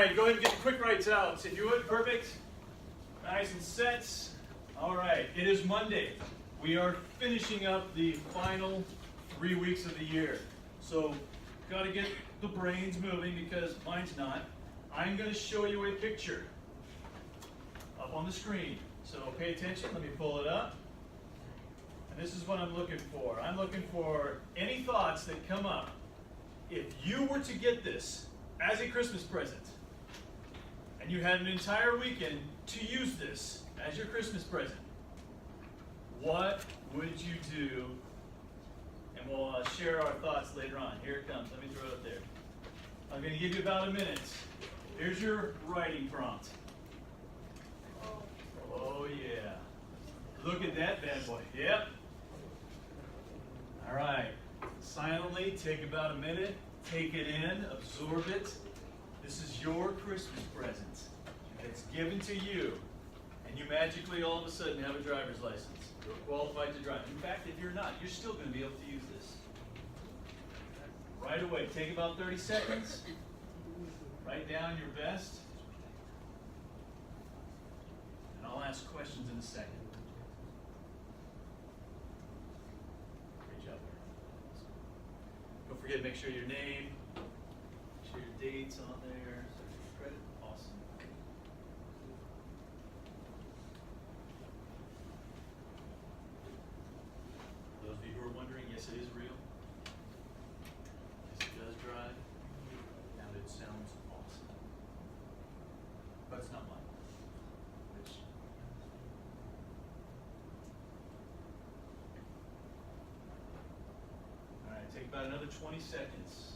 right, go ahead and get the quick rights out. If you would, perfect. Nice and set. All right, it is Monday. We are finishing up the final 3 weeks of the year. So, got to get the brains moving because mine's not. I'm going to show you a picture up on the screen. So pay attention, let me pull it up. And this is what I'm looking for. I'm looking for any thoughts that come up. If you were to get this as a Christmas present, and you had an entire weekend to use this as your Christmas present, what would you do? And we'll share our thoughts later on. Here it comes. Let me throw it up there. I'm going to give you about a minute. Here's your writing prompt. Oh, yeah. Look at that bad boy. Yep. All right. Silently take about a minute. Take it in. Absorb it. This is your Christmas present. It's given to you. And you magically all of a sudden have a driver's license. You're qualified to drive. In fact, if you're not, you're still going to be able to use this. Right away. Take about 30 seconds. Write down your best. And I'll ask questions in a second. Great job there. Don't forget to make sure your name, make sure your date's on there, social credit. Awesome. For those of you who are wondering, yes, it is real. Yes, it does drive. And it sounds awesome. But it's not mine. Which all right, take about another 20 seconds.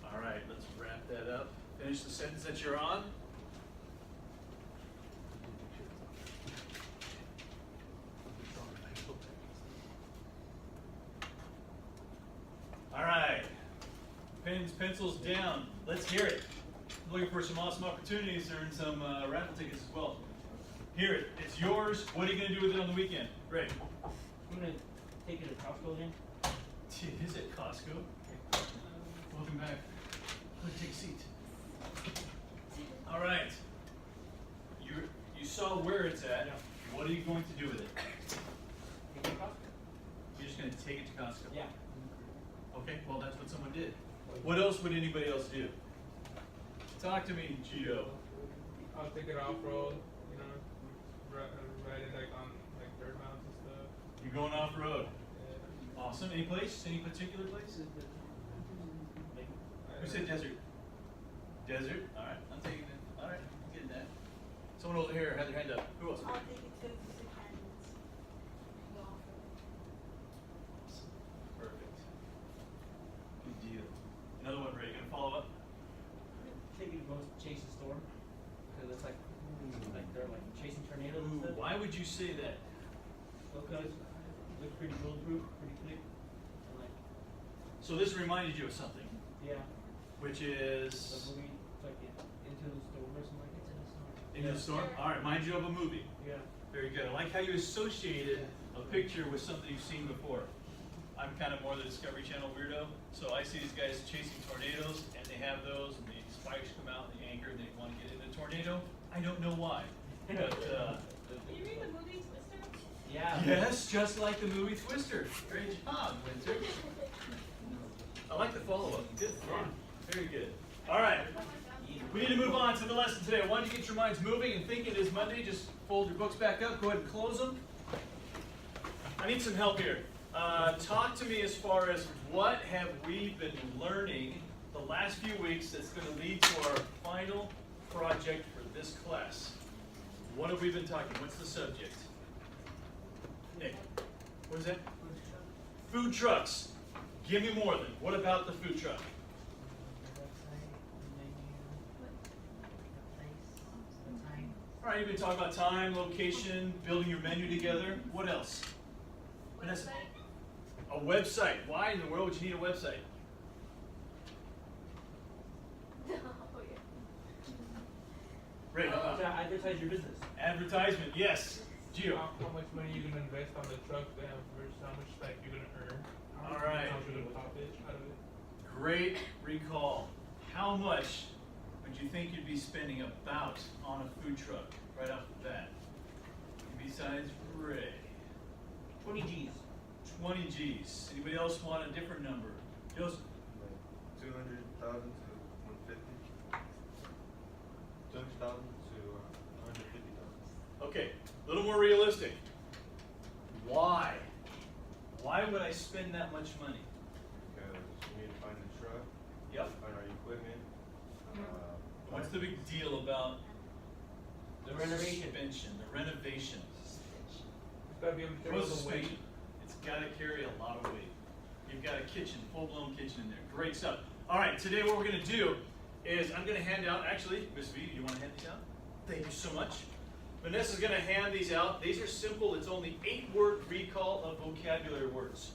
All right, let's wrap that up. Finish the sentence that you're on. All right, pens, pencils down. Let's hear it. I'm looking for some awesome opportunities to earn some raffle tickets as well. Hear it. It's yours. What are you going to do with it on the weekend? Great. I'm going to take it to Costco again. Is it Costco? Welcome back. Go take a seat. All right. You saw where it's at. Yeah. What are you going to do with it? Take it to Costco? You're just going to take it to Costco? Yeah. Okay, well, that's what someone did. What else would anybody else do? Talk to me, Gio. I'll take it off-road, you know, ride it like on like dirt mounts and stuff. You're going off-road. Yeah. Awesome. Any place? Any particular place? Who said desert? Desert? All right, I'm taking it. All right, I'm getting that. Someone over here had their hand up. Who else? I'll take it to the canyons. Perfect. Good deal. Another one, Ray. You gonna follow up? Take it to go chase a storm. Because it's like they're like chasing tornadoes and Ooh, stuff. why would you say that? Because it looks pretty bulletproof, pretty quick. And like, So this reminded you of something, yeah. which The is movie, it's like Into the Storm or something like that. Into the Storm. All right, mind you of a movie. Yeah. Very good. I like how you associated a picture with something you've seen before. I'm kind of more the Discovery Channel weirdo, so I see these guys chasing tornadoes, and they have those, and the spikes come out, and the anchor, and they want to get in the tornado. I don't know why, but You read the movie Twister? Yeah. yes, just like the movie Twister. Great job, Winter. I like the follow-up. Good fun. Very good. All right. We need to move on to the lesson today. I want you to get your minds moving and thinking. It is Monday. Just fold your books back up. Go ahead and close them. I need some help here. Talk to me as far as what have we been learning the last few weeks that's going to lead to our final project for this class. What have we been talking? What's the subject? Nick, what is that? Food trucks. Give me more than. What about the food truck? All right, you've been talking about time, location, building your menu together. What else? Vanessa? A website. Why in the world would you need a website? Oh, yeah. Ray, how To about advertise your business. advertisement? Yes. Gio. How much money you gonna invest on the truck then versus how much like you're gonna earn? How much Alright. How much you're gonna profit out of it? Great recall. How much would you think you'd be spending about on a food truck right off the bat? Besides Ray. 20 G's. 20 G's. Anybody else want a different number? Joseph? 200,000 to 150. 200,000 to 150,000. Okay, a little more realistic. Why? Why would I spend that much money? Because we need to find the truck. Yep. Find our equipment. What's the big deal about The renovation. suspension, the renovation? It's gotta be able to carry What's the suspension? weight. It's got to carry a lot of weight. You've got a kitchen, full-blown kitchen in there. Great stuff. All right, today what we're going to do is I'm going to hand out, actually, Miss V, you want to hand these out? Thank you so much. Vanessa's going to hand these out. These are simple. It's only 8-word recall of vocabulary words.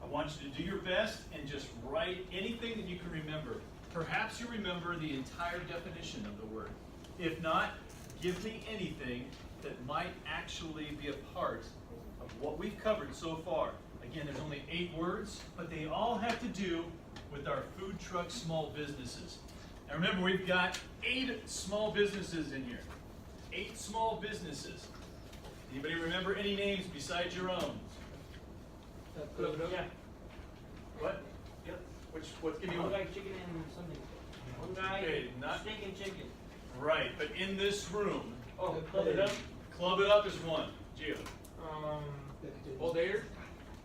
I want you to do your best and just write anything that you can remember. Perhaps you remember the entire definition of the word. If not, give me anything that might actually be a part of what we've covered so far. Again, there's only 8 words, but they all have to do with our food truck small businesses. Now remember, we've got 8 small businesses in here. 8 small businesses. Anybody remember any names besides your own? Yeah. What? Yep. What's give me One one? guy chicken and something. One guy Okay, not- steak and chicken. Right, but in this room, Oh, club it up. Club It Up is one. Gio. All there?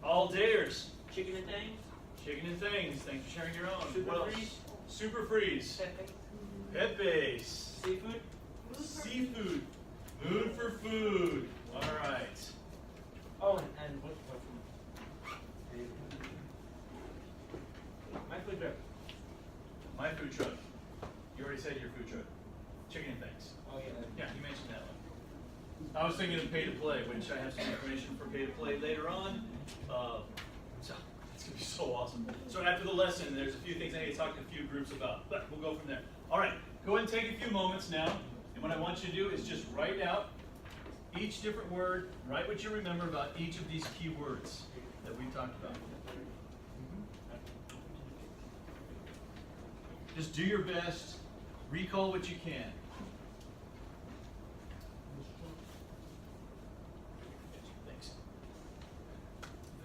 All Dayers. Chicken and things. Chicken and Things. Thanks for sharing your own. Super What else? Freeze. Super Freeze. Pepe's. Seafood. Seafood. Mood for food. All right. Oh, and what's my food truck. My food truck. You already said your food truck. Chicken and Things. Oh yeah. Yeah, you mentioned that one. I was thinking of pay to play, which I have some information for pay to play later on. So it's gonna be so awesome. So after the lesson, there's a few things I need to talk to a few groups about, but we'll go from there. All right, go ahead and take a few moments now, and what I want you to do is just write out each different word, write what you remember about each of these key words that we talked about. Just do your best, recall what you can. Thanks.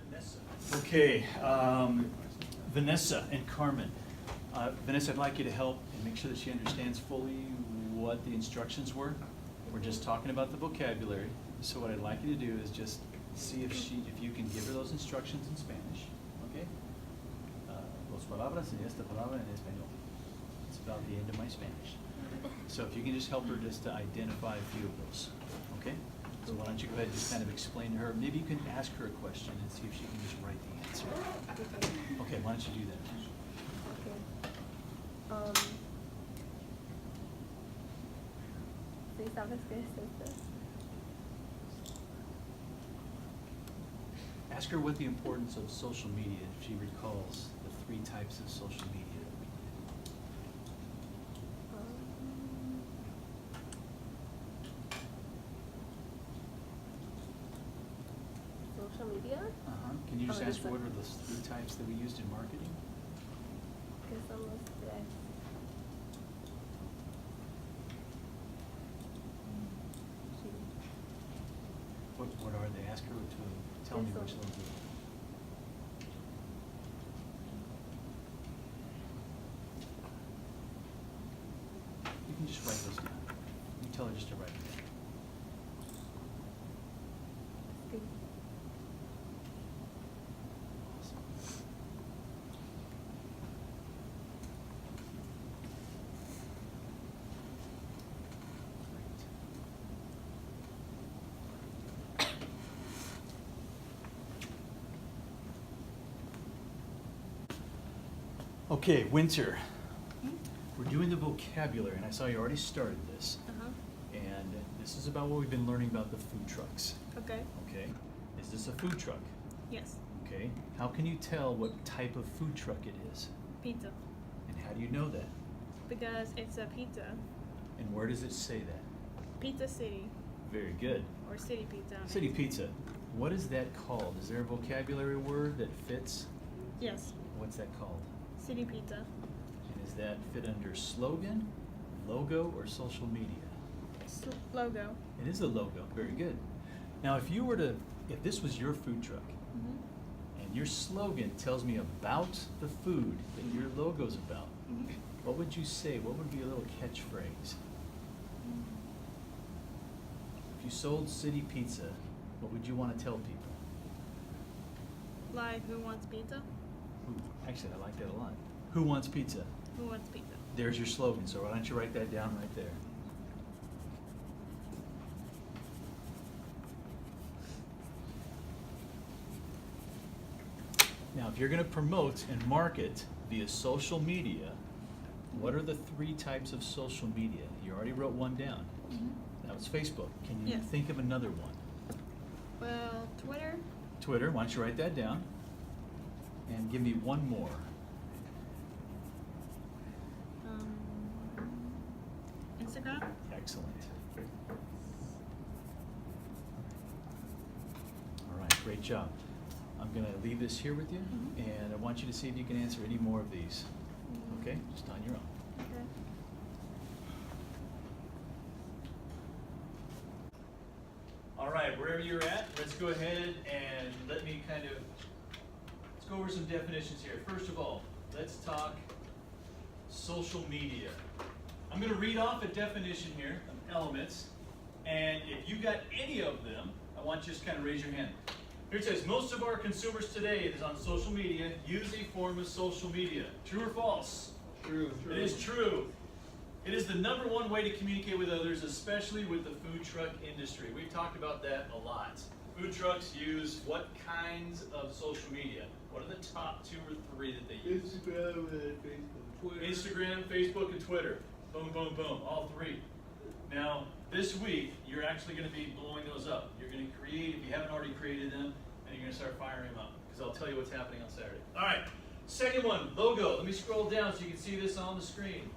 Vanessa. Okay, Vanessa and Carmen. Vanessa, I'd like you to help and make sure that she understands fully what the instructions were. We're just talking about the vocabulary. So what I'd like you to do is just see if you can give her those instructions in Spanish. Okay? Dos palabras y esta palabra en español. It's about the end of my Spanish. So if you can just help her just to identify a few of those, okay? So why don't you go ahead and just kind of explain to her, maybe you can ask her a question and see if she can just write the answer. Okay, why don't you do that? Okay. ¿Sí sabes qué es esto? Ask her what the importance of social media, if she recalls the 3 types of social media that we did. Social media? Can you just Oh, ask is her it- what are those 3 types that we used in marketing? ¿Qué son los 3? Sí. What are they? Ask her to tell me which Eso. ones. You can just write those down. You tell her just to write them down. Sí. Awesome. Okay, Winter. We're doing the vocabulary, and I saw you already started this. And this is about what we've been learning about the food trucks. Okay. Okay? Is this a food truck? Yes. Okay? How can you tell what type of food truck it is? Pizza. And how do you know that? Because it's a pizza. And where does it say that? Pizza City. Very good. Or City Pizza. City Pizza. What is that called? Is there a vocabulary word that fits? Yes. What's that called? City Pizza. And does that fit under slogan, logo, or social media? Logo. It is a logo. Very good. Now, if this was your food truck, Mm-hmm. and your slogan tells me about the food that your logo's about, Mm-hmm. what would you say? What would be a little catchphrase? If you sold City Pizza, what would you want to tell people? Like, who wants pizza? Actually, I like that a lot. Who wants pizza? Who wants pizza? There's your slogan, so why don't you write that down right there? Now, if you're going to promote and market via social media, what are the 3 types of social media? You already wrote one down. Mm-hmm. That was Facebook. Can you Yes. think of another one? Well, Twitter. Twitter, why don't you write that down? And give me one more. Instagram. Excellent. All right, great job. I'm going to leave this here with you, Mhm. and I want you to see if you can answer any more of these. Okay? Just on your own. Okay. All right, wherever you're at, let's go ahead and let's go over some definitions here. First of all, let's talk social media. I'm going to read off a definition here of elements, and if you got any of them, I want you to just kind of raise your hand. Here it says, most of our consumers today that is on social media use a form of social media. True or false? True. It is true. It is the #1 way to communicate with others, especially with the food truck industry. We've talked about that a lot. Food trucks use what kinds of social media? What are the top 2 or 3 that they use? Instagram and Facebook. Twitter. Instagram, Facebook, and Twitter. Boom, boom, boom, all 3. Now, this week, you're actually going to be blowing those up. You're going to create, if you haven't already created them, and you're going to start firing them up, because I'll tell you what's happening on Saturday. All right, second one, logo. Let me scroll down so you can see this on the screen.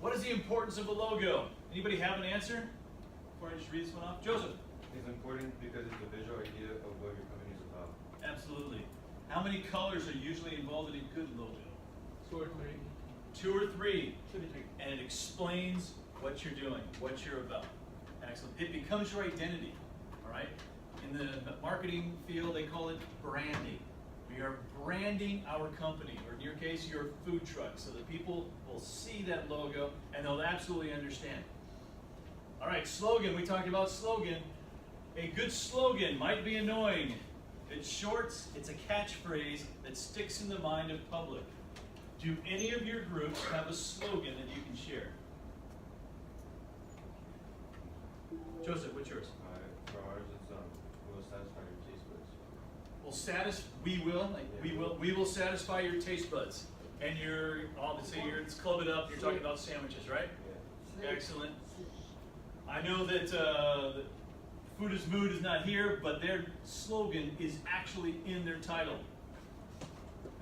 What is the importance of a logo? Anybody have an answer? Before I just read this one off? Joseph. It's important because it's a visual idea of what your company is about. Absolutely. How many colors are usually involved in a good logo? 2 or 3. 2 or 3. 2 to 3. And it explains what you're doing, what you're about. Excellent. It becomes your identity, all right? In the marketing field, they call it branding. We are branding our company, or in your case, your food truck, so that people will see that logo and they'll absolutely understand. All right, slogan. We talked about slogan. A good slogan might be annoying. It's short, it's a catchphrase that sticks in the mind of public. Do any of your groups have a slogan that you can share? Joseph, what's yours? For ours, it's will satisfy your taste buds. We will satisfy your taste buds. And let's club it up, you're talking about sandwiches, right? Yeah. Excellent. I know that Food is Mood is not here, but their slogan is actually in their title.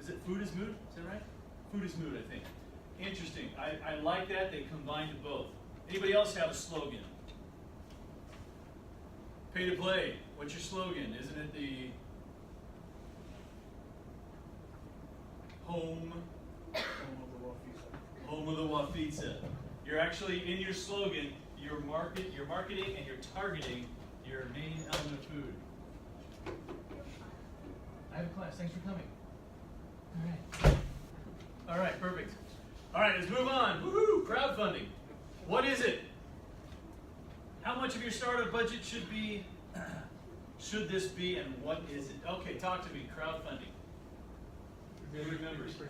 Is it Food is Mood? Is that right? Food is Mood, I think. Interesting. I like that. They combined both. Anybody else have a slogan? Pay to play. What's your slogan? Isn't it the home of the Wafitza? You're actually in your slogan. You're marketing and you're targeting your main element of food. I have a class. Thanks for coming. All right, perfect. All right, let's move on. Woohoo! Crowdfunding. What is it? How much of your startup budget should this be, and what is it? Okay, talk to me. Crowdfunding. Who remembers? 50%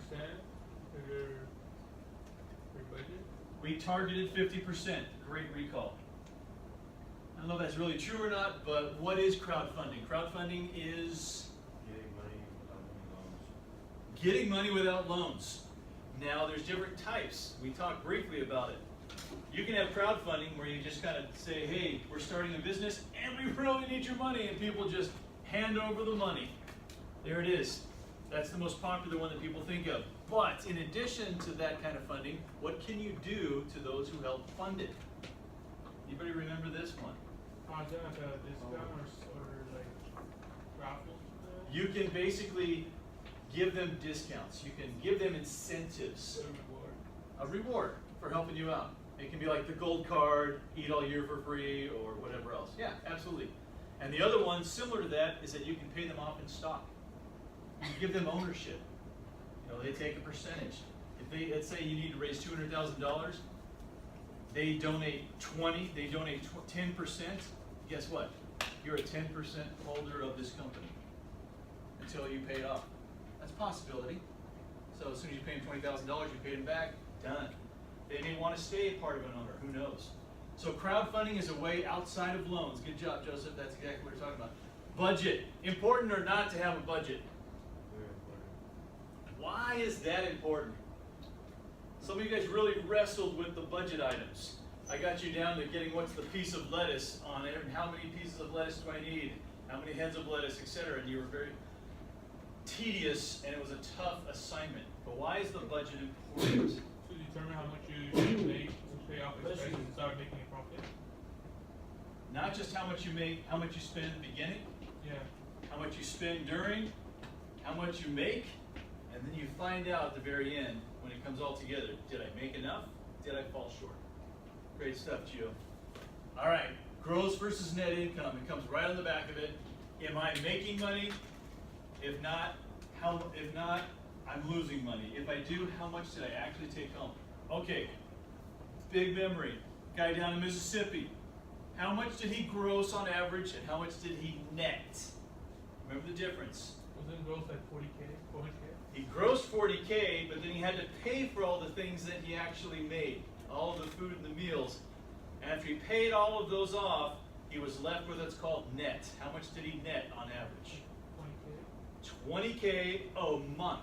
of your budget. We targeted 50%. Great recall. I don't know if that's really true or not, but what is crowdfunding? Crowdfunding is Getting money without loans. Now, there's different types. We talked briefly about it. You can have crowdfunding where you just kind of say, hey, we're starting a business and we really need your money, and people just hand over the money. There it is. That's the most popular one that people think of. But in addition to that kind of funding, what can you do to those who help fund it? Anybody remember this one? Is there like a discount or like raffles? You can basically give them discounts. You can give them incentives. A reward for helping you out. It can be like the gold card, eat all year for free, or whatever else. Yeah, absolutely. And the other one, similar to that, is that you can pay them off in stock. You can give them ownership. You know, they take a percentage. If they, let's say you need to raise $200,000, they donate 20, they donate 10%. Guess what? You're a 10% holder of this company until you pay it off. That's a possibility. So as soon as you pay them $20,000, you pay them back, done. They may want to stay a part of an owner, who knows? So crowdfunding is a way outside of loans. Good job, Joseph, that's exactly what we're talking about. Budget, important or not to have a budget? Very important. Why is that important? Some of you guys really wrestled with the budget items. I got you down to getting what's the piece of lettuce on it, and how many pieces of lettuce do I need, how many heads of lettuce, etc. And you were very tedious, and it was a tough assignment. But why is the budget important? To determine how much you should make to pay off expenses and start making a profit. Not just how much you make, how much you spend in the beginning, Yeah. how much you spend during, how much you make, and then you find out at the very end, when it comes all together, did I make enough? Did I fall short? Great stuff, Gio. All right, gross versus net income. It comes right on the back of it. Am I making money? If not, I'm losing money. If I do, how much did I actually take home? Okay, big memory. Guy down in Mississippi. How much did he gross on average, and how much did he net? Remember the difference. Wasn't gross like 40K, 400K? He grossed 40K, but then he had to pay for all the things that he actually made, all of the food and the meals. And after he paid all of those off, he was left with what's called net. How much did he net on average? 20K a month.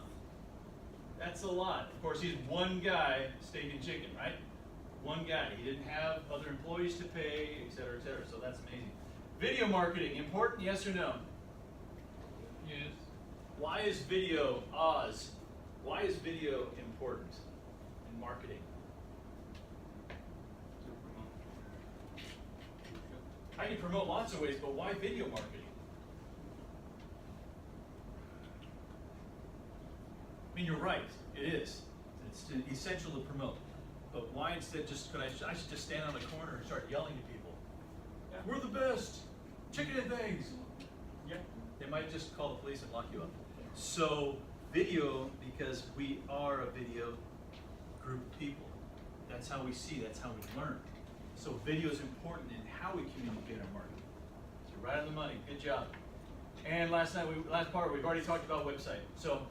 That's a lot. Of course, he's one guy, steak and chicken, right? One guy. He didn't have other employees to pay, et cetera, so that's amazing. Video marketing, important, yes or no? Yes. Why is video, Oz, why is video important in marketing? I can promote lots of ways, but why video marketing? I mean, you're right, it is. It's essential to promote. But why instead just, I should just stand on the corner and start yelling at people. Yeah. We're the best, chicken and things. Yeah. They might just call the police and lock you up. So video, because we are a video group of people. That's how we see, that's how we learn. So video is important in how we communicate our marketing. So you're right on the money, good job. And last part, we've already talked about website. So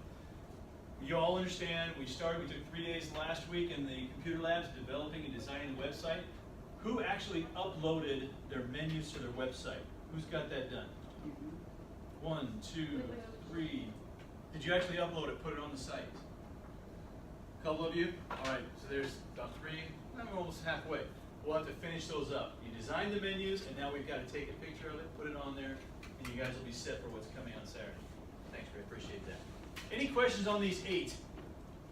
you all understand, we took 3 days last week in the computer labs developing and designing the website. Who actually uploaded their menus to their website? Who's got that done? 1, 2, 3. Did you actually upload it, put it on the site? A couple of you? All right, so there's about 3, I'm almost halfway. We'll have to finish those up. You designed the menus, and now we've got to take a picture of it, put it on there, and you guys will be set for what's coming on Saturday. Thanks, Ray, appreciate that. Any questions on these 8?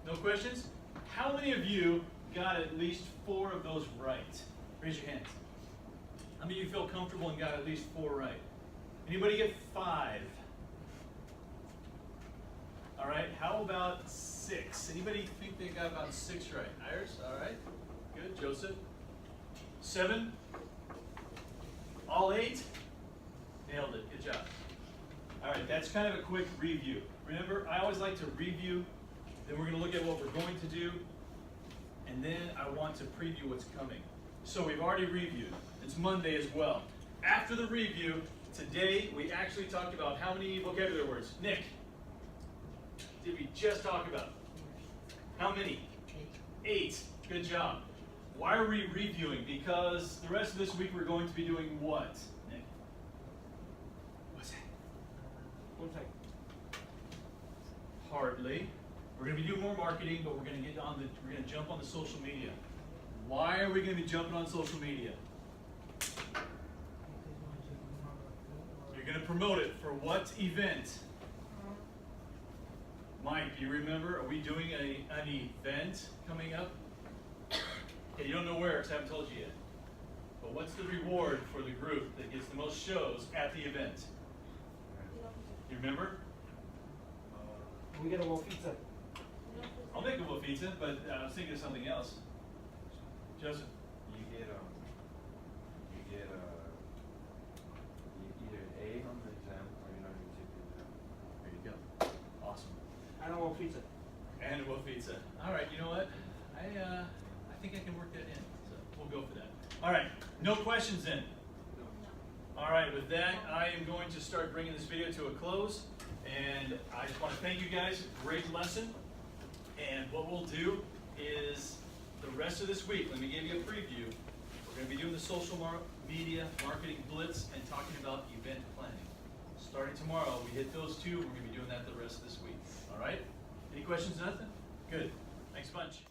No questions? How many of you got at least 4 of those right? Raise your hands. How many of you feel comfortable and got at least 4 right? Anybody get 5? All right, how about 6? Anybody think they got about 6 right? Iris, all right, good. Joseph? 7? All 8? Nailed it, good job. All right, that's kind of a quick review. Remember, I always like to review, then we're gonna look at what we're going to do, and then I want to preview what's coming. So we've already reviewed. It's Monday as well. After the review, today we actually talked about how many vocabulary words? Nick, did we just talk about? How many? 8. Good job. Why are we reviewing? Because the rest of this week we're going to be doing what, Nick? What's that? Website. Hardly. We're going to be doing more marketing, but we're going to jump on the social media. Why are we going to be jumping on social media? You're going to promote it for what event? Mike, do you remember, are we doing an event coming up? Okay, you don't know where, because I haven't told you yet. But what's the reward for the group that gets the most shows at the event? You remember? We get a little pizza. I'll make a little pizza, but I was thinking of something else. Joseph? You get either an A on the exam or you're not going to take the exam. There you go. Awesome. I don't want pizza. And a wolf pizza. All right, you know what? I think I can work that in. So we'll go for that. All right, no questions then. All right, with that, I am going to start bringing this video to a close. And I just want to thank you guys. Great lesson. And what we'll do is the rest of this week, let me give you a preview. We're going to be doing the social media marketing blitz and talking about event planning. Starting tomorrow, we hit those two. We're going to be doing that the rest of this week. All right? Any questions, nothing? Good. Thanks a bunch.